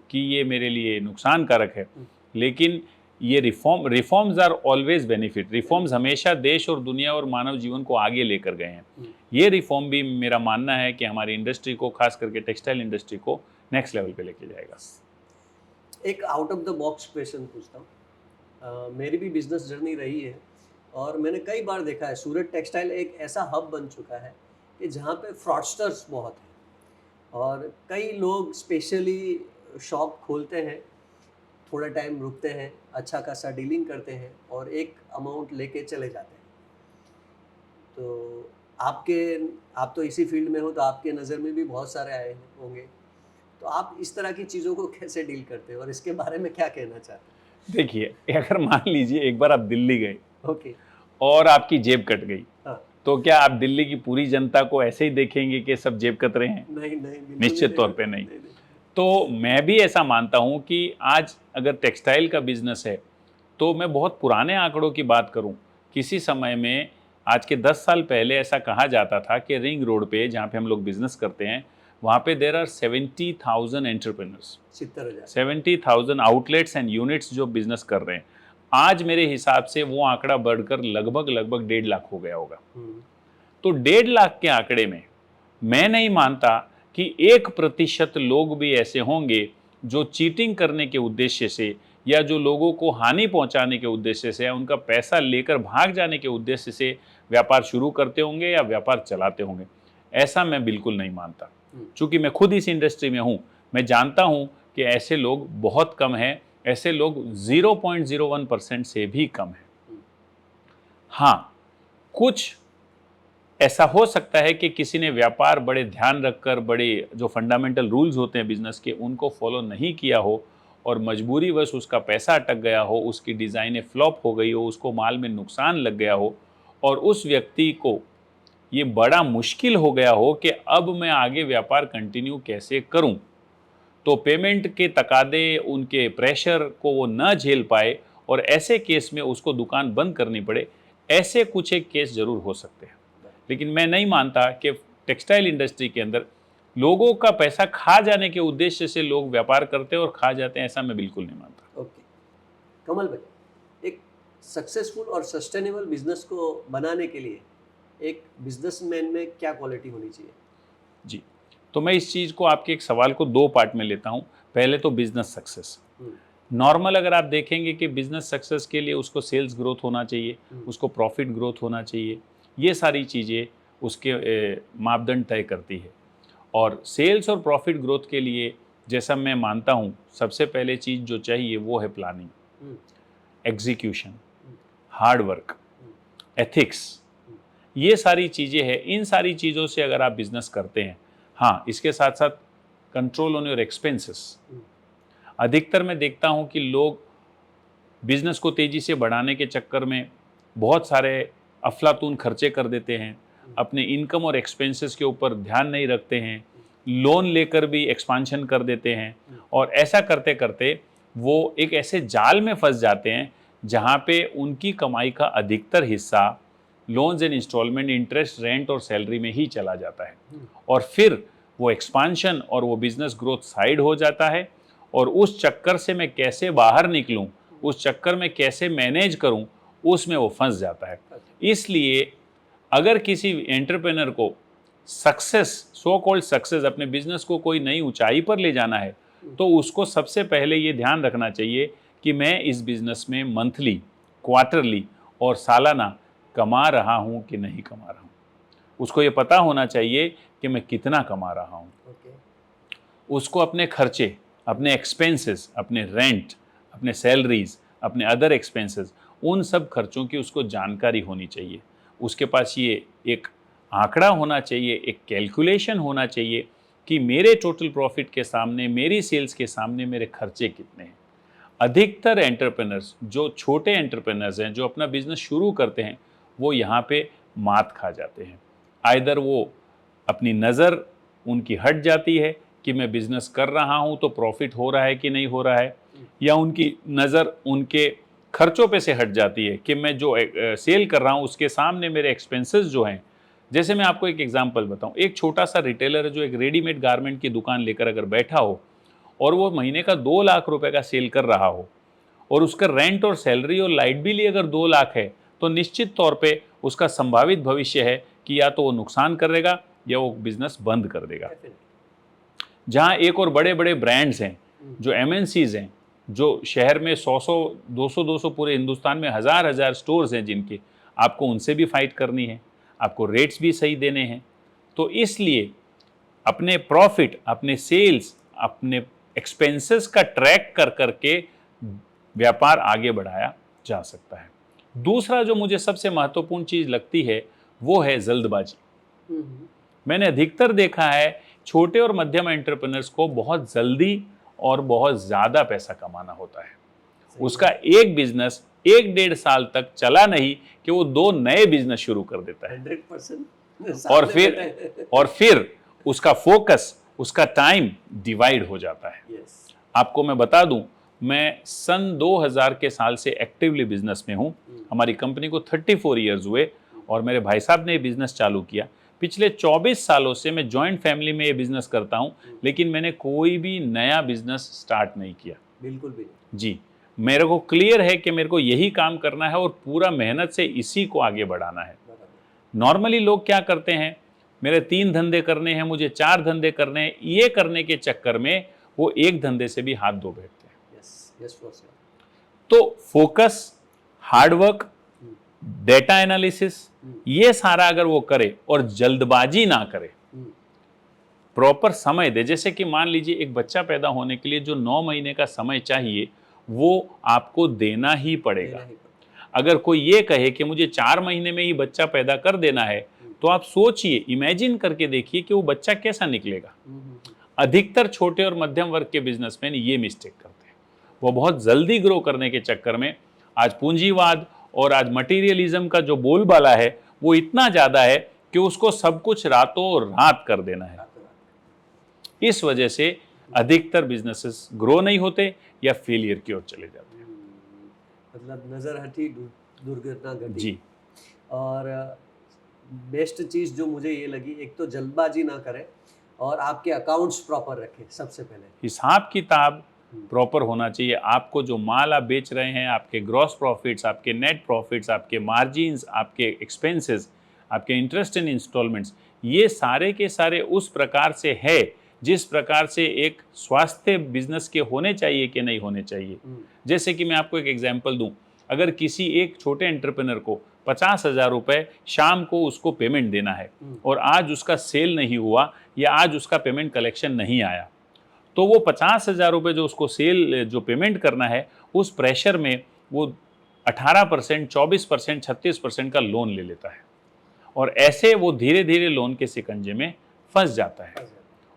S2: कि ये मेरे लिए नुकसानकारक है, लेकिन ये reforms are always benefit. Reforms हमेशा देश और दुनिया और मानव जीवन को आगे लेकर गए हैं। ये रिफॉर्म भी मेरा मानना है कि हमारी इंडस्ट्री को, खास करके टेक्सटाइल इंडस्ट्री को नेक्स्ट लेवल पे लेके जाएगा।
S1: एक out of the box question पूछता हूँ। मेरी भी बिजनेस जर्नी रही है और मैंने कई बार देखा है सूरत टेक्सटाइल एक ऐसा हब बन चुका है कि जहाँ पे फ्रॉडस्टर्स बहुत हैं और कई लोग स्पेशली शॉप खोलते हैं, थोड़ा टाइम रुकते हैं, अच्छा खासा डीलिंग करते हैं और एक अमाउंट लेके चले जाते हैं। तो आप तो इसी फील्ड में हो, तो आपके नज़र में भी बहुत सारे आए होंगे, तो आप इस तरह की चीज़ों को कैसे डील करते हो और इसके बारे में क्या कहना चाहते हैं?
S2: देखिए, अगर मान लीजिए एक बार आप दिल्ली गए
S1: ओके
S2: और आपकी जेब कट गई,
S1: हाँ।
S2: तो क्या आप दिल्ली की पूरी जनता को ऐसे ही देखेंगे कि सब जेब कतरे हैं?
S1: नहीं, बिल्कुल
S2: निश्चित तौर पे नहीं। तो मैं भी ऐसा मानता हूं कि आज अगर टेक्सटाइल का बिजनेस है, तो मैं बहुत पुराने आंकड़ों की बात करूं, किसी समय में, आज के 10 साल पहले ऐसा कहा जाता था कि रिंग रोड पे, जहाँ पे हम लोग बिजनेस करते हैं, वहाँ पे there are 70,000 entrepreneurs, 70,000 outlets and units जो बिजनेस कर रहे हैं। आज मेरे हिसाब से वो आंकड़ा बढ़कर लगभग 1.5 लाख हो गया होगा। तो 1.5 लाख के आंकड़े में मैं नहीं मानता कि 1% लोग भी ऐसे होंगे जो चीटिंग करने के उद्देश्य से, या जो लोगों को हानि पहुंचाने के उद्देश्य से, या उनका पैसा लेकर भाग जाने के उद्देश्य से व्यापार शुरू करते होंगे या व्यापार चलाते होंगे। ऐसा मैं बिल्कुल नहीं मानता। चूंकि मैं खुद इस इंडस्ट्री में हूं, मैं जानता हूं कि ऐसे लोग बहुत कम हैं, ऐसे लोग 0.01% से भी कम हैं। हाँ, कुछ ऐसा हो सकता है कि किसी ने व्यापार बड़े ध्यान रखकर, बड़े जो फंडामेंटल रूल्स होते हैं बिजनेस के, उनको फॉलो नहीं किया हो और मजबूरीवश उसका पैसा अटक गया हो, उसकी डिज़ाइनें फ्लॉप हो गई हो, उसको माल में नुकसान लग गया हो और उस व्यक्ति को ये बड़ा मुश्किल हो गया हो कि अब मैं आगे व्यापार कंटिन्यू कैसे करूं। तो पेमेंट के तकादे, उनके प्रेशर को वो न झेल पाए और ऐसे केस में उसको दुकान बंद करनी पड़े, ऐसे कुछ एक केस जरूर हो सकते हैं। लेकिन मैं नहीं मानता कि टेक्सटाइल इंडस्ट्री के अंदर लोगों का पैसा खा जाने के उद्देश्य से लोग व्यापार करते हैं और खा जाते हैं, ऐसा मैं बिल्कुल नहीं मानता।
S1: ओके कमल भाई, एक सक्सेसफुल और सस्टेनेबल बिजनेस को बनाने के लिए एक बिजनेसमैन में क्या क्वालिटी होनी चाहिए?
S2: जी, तो मैं इस चीज़ को, आपके एक सवाल को दो पार्ट में लेता हूँ। पहले तो बिजनेस सक्सेस। नॉर्मल अगर आप देखेंगे कि बिजनेस सक्सेस के लिए उसको सेल्स ग्रोथ होना चाहिए, उसको प्रॉफिट ग्रोथ होना चाहिए, ये सारी चीज़ें उसके मापदंड तय करती है। और सेल्स और प्रॉफिट ग्रोथ के लिए जैसा मैं मानता हूँ, सबसे पहले चीज़ जो चाहिए वो है planning, execution, hard work, ethics. ये सारी चीज़ें हैं। इन सारी चीज़ों से अगर आप बिजनेस करते हैं, हाँ, इसके साथ साथ कंट्रोल ऑन योर एक्सपेंसेस। अधिकतर मैं देखता हूँ कि लोग बिजनेस को तेज़ी से बढ़ाने के चक्कर में बहुत सारे अफलातून खर्चे कर देते हैं, अपने इनकम और एक्सपेंसेस के ऊपर ध्यान नहीं रखते हैं, लोन लेकर भी एक्सपांशन कर देते हैं और ऐसा करते करते वो एक ऐसे जाल में फंस जाते हैं जहाँ पे उनकी कमाई का अधिकतर हिस्सा loans and installment, interest, rent और सैलरी में ही चला जाता है। और फिर वो एक्सपांशन और वो बिजनेस ग्रोथ साइड हो जाता है और उस चक्कर से मैं कैसे बाहर निकलूं, उस चक्कर में कैसे मैनेज करूं, उसमें वो फंस जाता है। इसलिए अगर किसी एंटरप्रेन्योर को सक्सेस, सो कॉल्ड सक्सेस, अपने बिजनेस को कोई नई ऊंचाई पर ले जाना है, तो उसको सबसे पहले ये ध्यान रखना चाहिए कि मैं इस बिजनेस में मंथली, क्वार्टरली और सालाना कमा रहा हूँ कि नहीं कमा रहा हूँ। उसको ये पता होना चाहिए कि मैं कितना कमा रहा हूँ। उसको अपने खर्चे, अपने एक्सपेंसेस, अपने रेंट, अपने सैलरीज, अपने अदर एक्सपेंसेस, उन सब खर्चों की उसको जानकारी होनी चाहिए। उसके पास ये एक आंकड़ा होना चाहिए, एक कैलकुलेशन होना चाहिए कि मेरे टोटल प्रॉफिट के सामने, मेरी सेल्स के सामने मेरे खर्चे कितने हैं। अधिकतर एंटरप्रेनर्स, जो छोटे एंटरप्रेनर्स हैं, जो अपना बिजनेस शुरू करते हैं, वो यहाँ पे मात खा जाते हैं। आइदर वो अपनी नज़र उनकी हट जाती है कि मैं बिजनेस कर रहा हूँ तो प्रॉफिट हो रहा है कि नहीं हो रहा है, या उनकी नज़र उनके खर्चों पे से हट जाती है कि मैं जो सेल कर रहा हूँ उसके सामने मेरे एक्सपेंसेस जो हैं। जैसे मैं आपको एक एग्जांपल बताऊँ, एक छोटा सा रिटेलर है जो एक रेडीमेड गारमेंट की दुकान लेकर अगर बैठा हो और वो महीने का 2 लाख रुपए का सेल कर रहा हो और उसका रेंट और सैलरी और लाइट बिल ही अगर 2 लाख है, तो निश्चित तौर पे उसका संभावित भविष्य है कि या तो वो नुकसान करेगा या वो बिजनेस बंद कर देगा। जहाँ एक और बड़े बड़े ब्रांड्स हैं, जो MNCs हैं, जो शहर में 100-100, 200-200, पूरे हिंदुस्तान में हज़ार स्टोर्स हैं जिनके, आपको उनसे भी फाइट करनी है, आपको रेट्स भी सही देने हैं। तो इसलिए अपने प्रॉफिट, अपने सेल्स, अपने एक्सपेंसेस का ट्रैक कर करके व्यापार आगे बढ़ाया जा सकता है। दूसरा जो मुझे सबसे महत्वपूर्ण चीज़ लगती है वो है जल्दबाजी। मैंने अधिकतर देखा है छोटे और मध्यम एंटरप्रेन्योर्स को बहुत जल्दी और बहुत ज़्यादा पैसा कमाना होता है। उसका एक बिजनेस 1-1.5 साल तक चला नहीं कि वो 2 नए बिजनेस शुरू कर देता है।
S1: 100%
S2: और फिर उसका फोकस, उसका टाइम डिवाइड हो जाता है। आपको मैं बता दूं, मैं सन 2000 के साल से एक्टिवली बिजनेस में हूं। हमारी कंपनी को 34 इयर्स हुए और मेरे भाई साहब ने ये बिजनेस चालू किया। पिछले 24 सालों से मैं जॉइंट फैमिली में ये बिजनेस करता हूं, लेकिन मैंने कोई भी नया बिजनेस स्टार्ट नहीं किया।
S1: बिल्कुल भी
S2: जी, मेरे को क्लियर है कि मेरे को यही काम करना है और पूरा मेहनत से इसी को आगे बढ़ाना है। नॉर्मली लोग क्या करते हैं, मेरे 3 धंधे करने हैं, मुझे 4 धंधे करने हैं, ये करने के चक्कर में वो एक धंधे से भी हाथ धो बैठते हैं। तो फोकस, हार्डवर्क, डेटा एनालिसिस, ये सारा अगर वो करे और जल्दबाजी ना करे, प्रॉपर समय दे। जैसे कि मान लीजिए एक बच्चा पैदा होने के लिए जो 9 महीने का समय चाहिए वो आपको देना ही पड़ेगा। अगर कोई ये कहे कि मुझे 4 महीने में ही बच्चा पैदा कर देना है, तो आप सोचिए, इमेजिन करके देखिए कि वो बच्चा कैसा निकलेगा। अधिकतर छोटे और मध्यम वर्ग के बिजनेसमैन ये मिस्टेक करते हैं। वो बहुत जल्दी ग्रो करने के चक्कर में आज पूंजीवाद और आज मटीरियलिज्म का जो बोलबाला है वो इतना ज़्यादा है कि उसको सब कुछ रातों रात कर देना है। इस वजह से अधिकतर बिजनेसेस ग्रो नहीं होते या फेलियर की ओर चले जाते हैं।
S1: मतलब नज़र हटी दुर्घटना घटी।
S2: जी।
S1: और बेस्ट चीज़ जो मुझे ये लगी, एक तो जल्दबाजी ना करें और आपके अकाउंट्स प्रॉपर रखें सबसे पहले।
S2: हिसाब किताब प्रॉपर होना चाहिए। आपको जो माल आप बेच रहे हैं, आपके ग्रॉस प्रॉफिट्स, आपके नेट प्रॉफिट्स, आपके मार्जिन्स, आपके एक्सपेंसेस, आपके इंटरेस्ट इन इंस्टॉलमेंट्स, ये सारे के सारे उस प्रकार से है जिस प्रकार से एक स्वास्थ्य बिजनेस के होने चाहिए कि नहीं होने चाहिए। जैसे कि मैं आपको एक एग्जांपल दूं, अगर किसी एक छोटे एंटरप्रेनर को 50,000 रुपये शाम को उसको पेमेंट देना है और आज उसका सेल नहीं हुआ या आज उसका पेमेंट कलेक्शन नहीं आया, तो वो 50,000 रुपये जो उसको सेल जो पेमेंट करना है, उस प्रेशर में वो 18%, 24%, 36% का लोन ले लेता है और ऐसे वो धीरे धीरे लोन के शिकंजे में फंस जाता है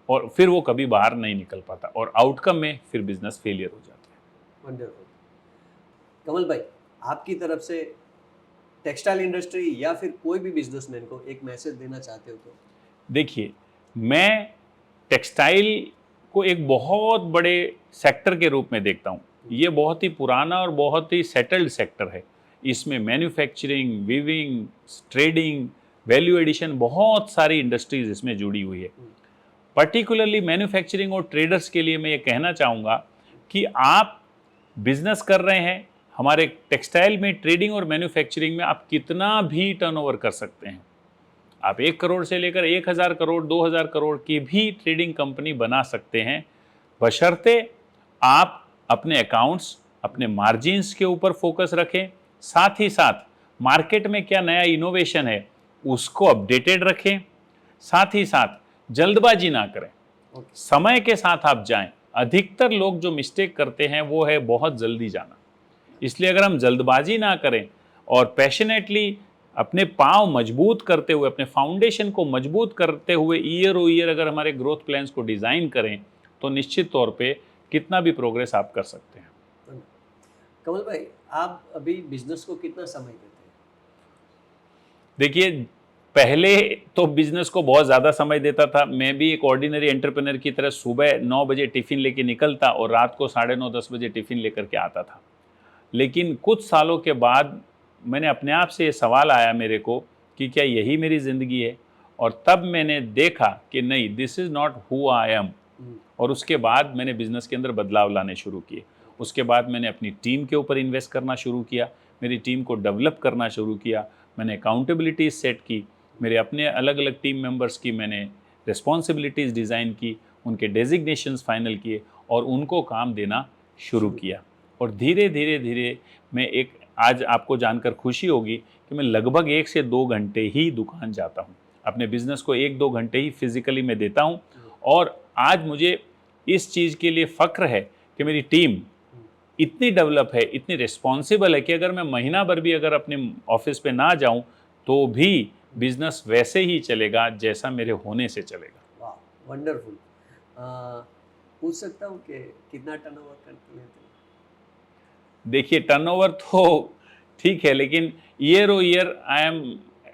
S2: और फिर वो कभी बाहर नहीं निकल पाता और आउटकम में फिर बिजनेस फेलियर हो जाता है।
S1: वंडरफुल। कमल भाई, आपकी तरफ से टेक्सटाइल इंडस्ट्री या फिर कोई भी बिजनेसमैन को एक मैसेज देना चाहते हो तो?
S2: देखिए, मैं टेक्सटाइल को एक बहुत बड़े सेक्टर के रूप में देखता हूँ। ये बहुत ही पुराना और बहुत ही सेटल्ड सेक्टर है। इसमें manufacturing, weaving, trading, value addition, बहुत सारी इंडस्ट्रीज इसमें जुड़ी हुई है। पर्टिकुलरली मैन्युफैक्चरिंग और ट्रेडर्स के लिए मैं ये कहना चाहूँगा कि आप बिजनेस कर रहे हैं, हमारे टेक्सटाइल में ट्रेडिंग और मैन्युफैक्चरिंग में आप कितना भी टर्नओवर कर सकते हैं। आप 1 करोड़ से लेकर 1,000 करोड़, 2,000 करोड़ की भी ट्रेडिंग कंपनी बना सकते हैं, बशर्ते आप अपने अकाउंट्स, अपने मार्जिन्स के ऊपर फोकस रखें, साथ ही साथ मार्केट में क्या नया इनोवेशन है उसको अपडेटेड रखें, साथ ही साथ जल्दबाजी ना करें, समय के साथ आप जाएं। अधिकतर लोग जो मिस्टेक करते हैं वो है बहुत जल्दी जाना। इसलिए अगर हम जल्दबाजी ना करें और पैशनेटली अपने पांव मजबूत करते हुए, अपने फाउंडेशन को मजबूत करते हुए ईयर ओ ईयर अगर हमारे ग्रोथ प्लान्स को डिज़ाइन करें तो निश्चित तौर पे कितना भी प्रोग्रेस आप कर सकते हैं।
S1: कमल भाई, आप अभी बिजनेस को कितना समय देते हैं?
S2: देखिए, पहले तो बिजनेस को बहुत ज़्यादा समय देता था। मैं भी एक ऑर्डिनरी एंटरप्रेनर की तरह सुबह 9 बजे टिफ़िन लेके निकलता और रात को 9:30, 10 बजे टिफ़िन लेकर के आता था। लेकिन कुछ सालों के बाद मैंने अपने आप से ये सवाल आया मेरे को कि क्या यही मेरी ज़िंदगी है? और तब मैंने देखा कि नहीं, this is not who I am. और उसके बाद मैंने बिज़नेस के अंदर बदलाव लाने शुरू किए। उसके बाद मैंने अपनी टीम के ऊपर इन्वेस्ट करना शुरू किया, मेरी टीम को डेवलप करना शुरू किया, मैंने अकाउंटेबिलिटीज़ सेट की, मेरे अपने अलग अलग टीम मेंबर्स की मैंने रिस्पॉन्सिबिलिटीज़ डिज़ाइन की, उनके डेजिग्नेशंस फाइनल किए और उनको काम देना शुरू किया। और धीरे धीरे धीरे मैं एक, आज आपको जानकर खुशी होगी कि मैं लगभग 1 से 2 घंटे ही दुकान जाता हूँ। अपने बिजनेस को 1-2 घंटे ही फिजिकली मैं देता हूँ और आज मुझे इस चीज़ के लिए फ़ख्र है कि मेरी टीम इतनी डेवलप है, इतनी रिस्पॉन्सिबल है कि अगर मैं महीना भर भी अगर अपने ऑफिस पे ना जाऊँ तो भी बिजनेस वैसे ही चलेगा जैसा मेरे होने से चलेगा।
S1: वाह, वंडरफुल। पूछ सकता हूँ कि कितना टर्नओवर करते हैं?
S2: देखिए, टर्नओवर तो ठीक है, लेकिन year on year I am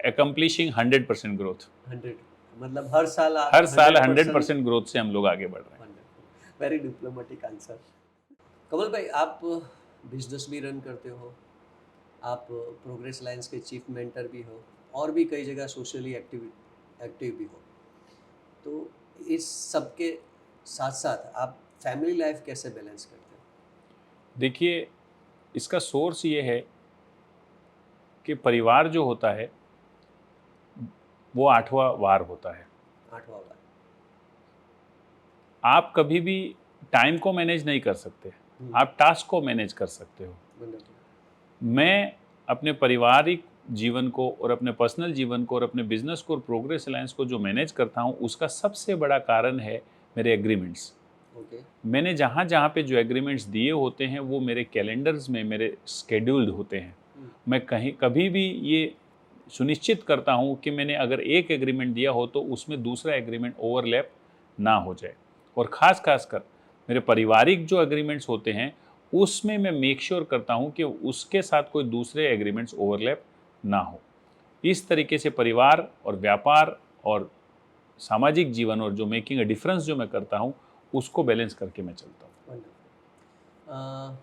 S2: accomplishing 100% growth.
S1: 100, मतलब हर साल
S2: 100% ग्रोथ से हम लोग आगे बढ़ रहे हैं।
S1: Very diplomatic answer. कमल भाई, आप बिजनेस भी रन करते हो, आप प्रोग्रेस लाइन्स के चीफ मेंटर भी हो और भी कई जगह सोशली एक्टिव भी हो, तो इस सब के साथ साथ आप फैमिली लाइफ कैसे बैलेंस करते हो?
S2: देखिए, इसका सोर्स ये है कि परिवार जो होता है वो 8वां वार होता है।
S1: 8वां वार।
S2: आप कभी भी टाइम को मैनेज नहीं कर सकते, आप टास्क को मैनेज कर सकते हो। मैं अपने पारिवारिक जीवन को और अपने पर्सनल जीवन को और अपने बिजनेस को और प्रोग्रेस अलायंस को जो मैनेज करता हूँ उसका सबसे बड़ा कारण है मेरे एग्रीमेंट्स। मैंने जहाँ जहाँ पे जो एग्रीमेंट्स दिए होते हैं वो मेरे कैलेंडर्स में मेरे स्केड्यूल्ड होते हैं। मैं कहीं कभी भी ये सुनिश्चित करता हूँ कि मैंने अगर एक एग्रीमेंट दिया हो तो उसमें दूसरा एग्रीमेंट ओवरलैप ना हो जाए। और ख़ास कर मेरे पारिवारिक जो एग्रीमेंट्स होते हैं उसमें मैं मेक श्योर करता हूँ कि उसके साथ कोई दूसरे एग्रीमेंट्स ओवरलैप ना हो। इस तरीके से परिवार और व्यापार और सामाजिक जीवन और जो मेकिंग अ डिफरेंस जो मैं करता हूँ उसको बैलेंस करके मैं चलता हूँ।
S1: वंडरफुल।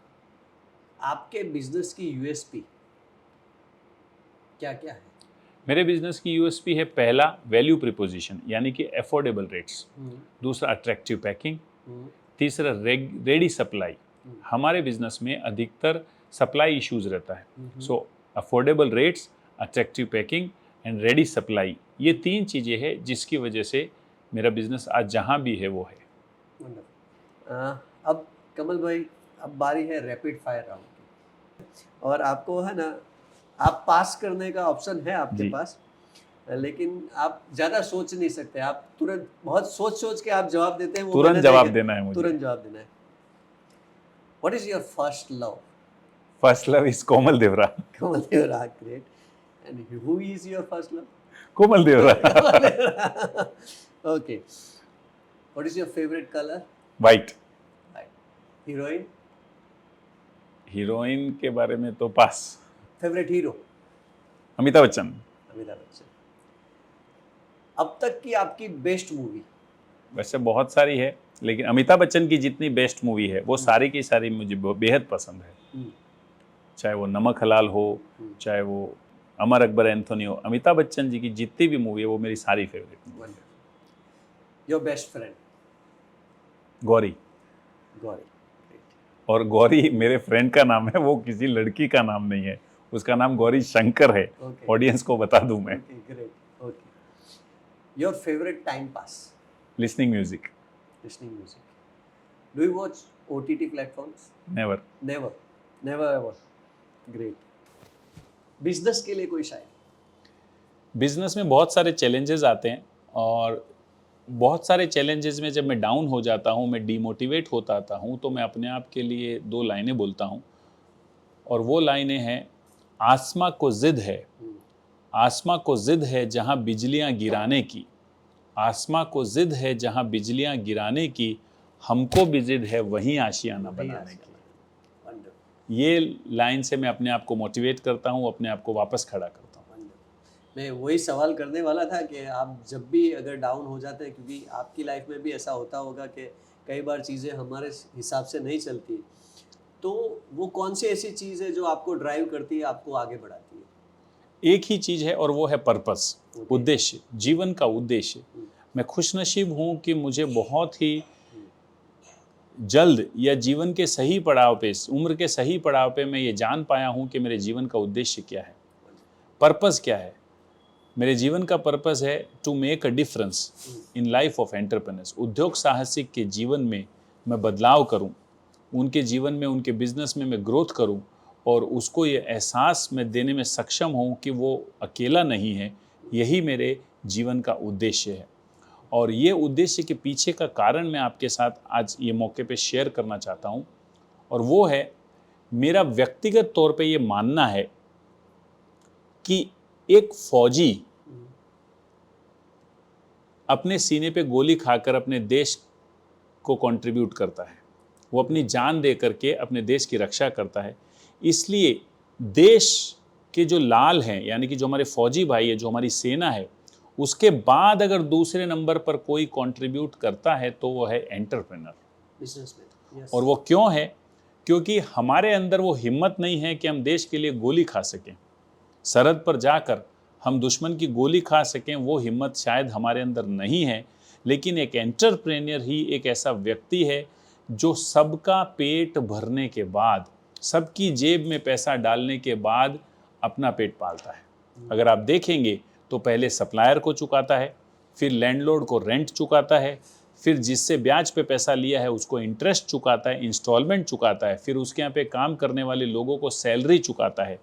S1: आपके बिजनेस की यूएसपी क्या क्या है?
S2: मेरे बिजनेस की यूएसपी है, पहला वैल्यू प्रिपोजिशन यानी कि अफोर्डेबल रेट्स, दूसरा अट्रैक्टिव पैकिंग, तीसरा रेडी सप्लाई। हमारे बिजनेस में अधिकतर सप्लाई इश्यूज रहता है। सो affordable rates, attractive packing and ready supply, ये 3 चीज़ें हैं जिसकी वजह से मेरा बिजनेस आज जहाँ भी है वो है।
S1: अब कमल भाई, अब बारी है रैपिड फायर राउंड की, और आपको है ना, आप पास करने का ऑप्शन है आपके
S2: जी।
S1: पास, लेकिन आप ज़्यादा सोच नहीं सकते, आप तुरंत बहुत सोच के आप जवाब देते हैं, वो
S2: तुरंत
S1: मैंने
S2: जवाब
S1: देखा-
S2: देना है मुझे।
S1: तुरंत जवाब देना है। What is your first love?
S2: First love is Komal Devra.
S1: Kamal Devra, great. And who is your first love?
S2: Komal Devra.
S1: Okay. What is your favourite colour?
S2: White.
S1: Heroine?
S2: Heroine के बारे में तो pass.
S1: Favourite hero?
S2: Amitabh Bachchan.
S1: Amitabh Bachchan. अब तक की आपकी बेस्ट मूवी?
S2: वैसे बहुत सारी है, लेकिन अमिताभ बच्चन की जितनी बेस्ट मूवी है वो सारी की सारी मुझे बेहद पसंद है। चाहे वो नमक हलाल हो, चाहे वो अमर अकबर एंथोनी हो, अमिताभ बच्चन जी की जितनी भी मूवी है वो मेरी सारी favourite.
S1: Your best friend?
S2: Gauri.
S1: Gauri.
S2: और गौरी मेरे फ्रेंड का नाम है, वो किसी लड़की का नाम नहीं है, उसका नाम गौरी शंकर है।
S1: Okay.
S2: ऑडियंस को बता दूं मैं।
S1: Great. Okay. Your favourite time pass?
S2: Listening music.
S1: Listening music. Do you watch OTT platforms?
S2: Never.
S1: Never ever. Great. Business के लिए कोई शायरी?
S2: बिजनेस में बहुत सारे चैलेंजेस आते हैं, और बहुत सारे चैलेंजेस में जब मैं डाउन हो जाता हूँ, मैं डीमोटिवेट होता आता हूँ, तो मैं अपने आप के लिए 2 लाइनें बोलता हूँ, और वो लाइनें हैं, आसमां को जिद है, आसमां को जिद है जहाँ बिजलियाँ गिराने की, आसमां को जिद है जहाँ बिजलियाँ गिराने की, हमको भी जिद है वहीं आशियाना बनाने की। ये लाइन से मैं अपने आप को मोटिवेट करता हूँ, अपने आप को वापस खड़ा करता हूँ।
S1: मैं वही सवाल करने वाला था कि आप जब भी अगर डाउन हो जाते हैं, क्योंकि आपकी लाइफ में भी ऐसा होता होगा कि कई बार चीज़ें हमारे हिसाब से नहीं चलती, तो वो कौन सी ऐसी चीज़ है जो आपको ड्राइव करती है, आपको आगे बढ़ाती है?
S2: एक ही चीज़ है, और वो है पर्पस, उद्देश्य, जीवन का उद्देश्य। मैं खुशनसीब हूँ कि मुझे बहुत ही जल्द या जीवन के सही पड़ाव पे, उम्र के सही पड़ाव पे मैं ये जान पाया हूँ कि मेरे जीवन का उद्देश्य क्या है, पर्पस क्या है। मेरे जीवन का पर्पस है to make a difference in life of entrepreneurs. उद्योग साहसिक के जीवन में मैं बदलाव करूँ, उनके जीवन में, उनके बिजनेस में मैं ग्रोथ करूँ, और उसको ये एहसास मैं देने में सक्षम हूँ कि वो अकेला नहीं है। यही मेरे जीवन का उद्देश्य है, और ये उद्देश्य के पीछे का कारण मैं आपके साथ आज ये मौके पे शेयर करना चाहता हूँ। और वो है, मेरा व्यक्तिगत तौर पे ये मानना है कि एक फौजी अपने सीने पे गोली खाकर अपने देश को कंट्रीब्यूट करता है, वो अपनी जान दे करके अपने देश की रक्षा करता है। इसलिए देश के जो लाल हैं, यानी कि जो हमारे फौजी भाई है, जो हमारी सेना है, उसके बाद अगर दूसरे नंबर पर कोई कंट्रीब्यूट करता है तो वो है एंटरप्रेन्योर,
S1: बिजनेसमैन।
S2: और वो क्यों है? क्योंकि हमारे अंदर वो हिम्मत नहीं है कि हम देश के लिए गोली खा सकें, सरहद पर जाकर हम दुश्मन की गोली खा सकें, वो हिम्मत शायद हमारे अंदर नहीं है। लेकिन एक एंटरप्रेन्योर ही एक ऐसा व्यक्ति है जो सबका पेट भरने के बाद, सबकी जेब में पैसा डालने के बाद अपना पेट पालता है। अगर आप देखेंगे तो पहले सप्लायर को चुकाता है, फिर लैंडलॉर्ड को रेंट चुकाता है, फिर जिससे ब्याज पे पैसा लिया है उसको इंटरेस्ट चुकाता है, इंस्टॉलमेंट चुकाता है, फिर उसके यहाँ पे काम करने वाले लोगों को सैलरी चुकाता है,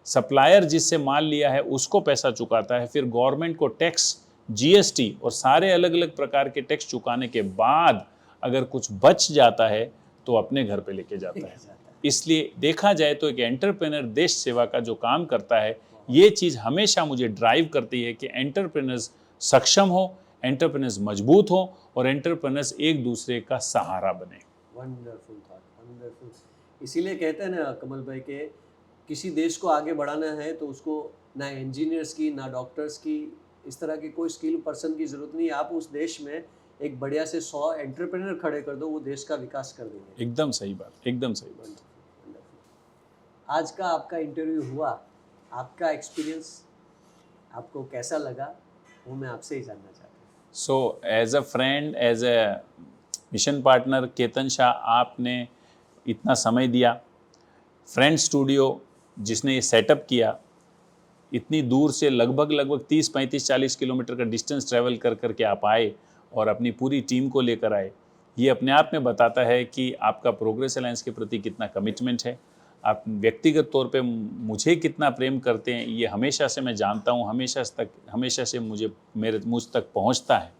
S2: सप्लायर जिससे माल लिया है उसको पैसा चुकाता है, फिर गवर्नमेंट को टैक्स, जीएसटी और सारे अलग अलग प्रकार के टैक्स चुकाने के बाद अगर कुछ बच जाता है तो अपने घर पे लेके जाता है। इसलिए देखा जाए तो एक एंटरप्रेन्योर देश सेवा का जो काम करता है, ये चीज़ हमेशा मुझे ड्राइव करती है कि एंटरप्रेन्योर्स सक्षम हो, एंटरप्रेन्योर्स मजबूत हो और एंटरप्रेन्योर्स एक दूसरे का सहारा बने।
S1: Wonderful thought, wonderful. इसीलिए कहते हैं ना कमल भाई के किसी देश को आगे बढ़ाना है तो उसको ना इंजीनियर्स की ना डॉक्टर्स की इस तरह की कोई स्किल पर्सन की ज़रूरत नहीं। आप उस देश में एक बढ़िया से 100 एंटरप्रेन्योर खड़े कर दो, वो देश का विकास कर देंगे।
S2: एकदम सही बात, एकदम सही बात।
S1: वंडरफुल। आज का आपका इंटरव्यू हुआ, आपका एक्सपीरियंस आपको कैसा लगा वो मैं आपसे ही जानना चाहता हूँ।
S2: So as a friend, as a mission partner Ketan Shah, आपने इतना समय दिया, फ्रेंड स्टूडियो जिसने ये सेटअप किया, इतनी दूर से लगभग 30, 35, 40 किलोमीटर का डिस्टेंस ट्रैवल कर कर के आप आए और अपनी पूरी टीम को लेकर आए, ये अपने आप में बताता है कि आपका प्रोग्रेस अलायंस के प्रति कितना कमिटमेंट है, आप व्यक्तिगत तौर पे मुझे कितना प्रेम करते हैं, ये हमेशा से मैं जानता हूँ, हमेशा से मुझ तक पहुँचता है।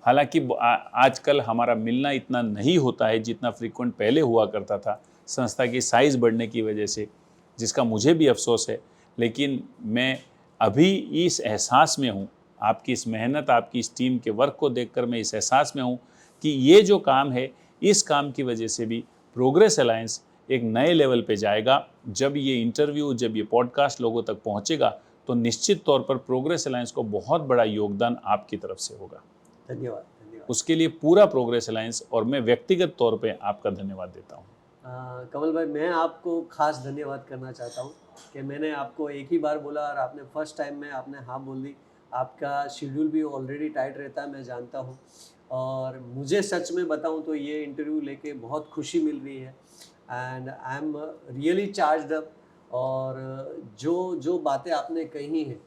S2: हालांकि आजकल हमारा मिलना इतना नहीं होता है जितना फ्रीक्वेंट पहले हुआ करता था, संस्था की साइज़ बढ़ने की वजह से, जिसका मुझे भी अफसोस है। लेकिन मैं अभी इस एहसास में हूँ, आपकी इस मेहनत, आपकी इस टीम के वर्क को देखकर मैं इस एहसास में हूँ कि ये जो काम है, इस काम की वजह से भी प्रोग्रेस अलायंस एक नए लेवल पे जाएगा। जब ये इंटरव्यू, जब ये पॉडकास्ट लोगों तक पहुँचेगा तो निश्चित तौर पर प्रोग्रेस अलायंस को बहुत बड़ा योगदान आपकी तरफ से होगा।
S1: धन्यवाद, धन्यवाद।
S2: उसके लिए पूरा प्रोग्रेस अलायंस और मैं व्यक्तिगत तौर पे आपका धन्यवाद देता हूँ।
S1: कमल भाई, मैं आपको खास धन्यवाद करना चाहता हूँ कि मैंने आपको एक ही बार बोला और आपने फर्स्ट टाइम में आपने हाँ बोल दी। आपका शेड्यूल भी ऑलरेडी टाइट रहता है, मैं जानता हूँ, और मुझे सच में बताऊँ तो ये इंटरव्यू लेके बहुत खुशी मिल रही है and I am really charged up. और जो बातें आपने कही हैं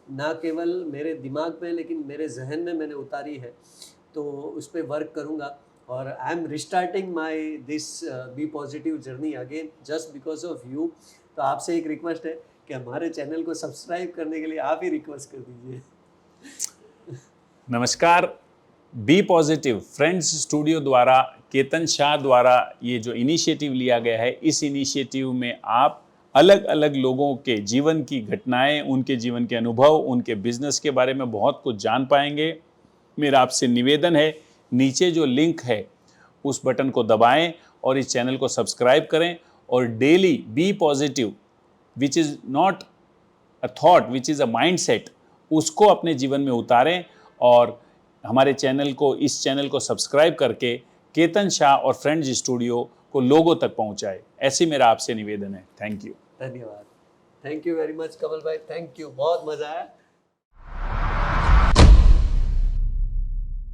S1: ना केवल मेरे दिमाग में लेकिन मेरे जहन में मैंने उतारी है, तो उस पर वर्क करूँगा और I am restarting my this be positive journey again just because of you. तो आपसे एक रिक्वेस्ट है कि हमारे चैनल को सब्सक्राइब करने के लिए आप ही रिक्वेस्ट कर दीजिए।
S2: नमस्कार। बी पॉजिटिव फ्रेंड्स स्टूडियो द्वारा, केतन शाह द्वारा ये जो इनिशिएटिव लिया गया है, इस इनिशिएटिव में आप अलग अलग लोगों के जीवन की घटनाएं, उनके जीवन के अनुभव, उनके बिजनेस के बारे में बहुत कुछ जान पाएंगे। मेरा आपसे निवेदन है, नीचे जो लिंक है उस बटन को दबाएं और इस चैनल को सब्सक्राइब करें और daily be positive, which is not a thought, which is a mindset, उसको अपने जीवन में उतारें और हमारे इस चैनल को सब्सक्राइब करके केतन शाह और फ्रेंड्स स्टूडियो को लोगों तक पहुंचाए। ऐसी मेरा आपसे निवेदन है। Thank you.
S1: धन्यवाद। Thank you very much Kamal भाई, थैंक यू, बहुत मज़ा आया।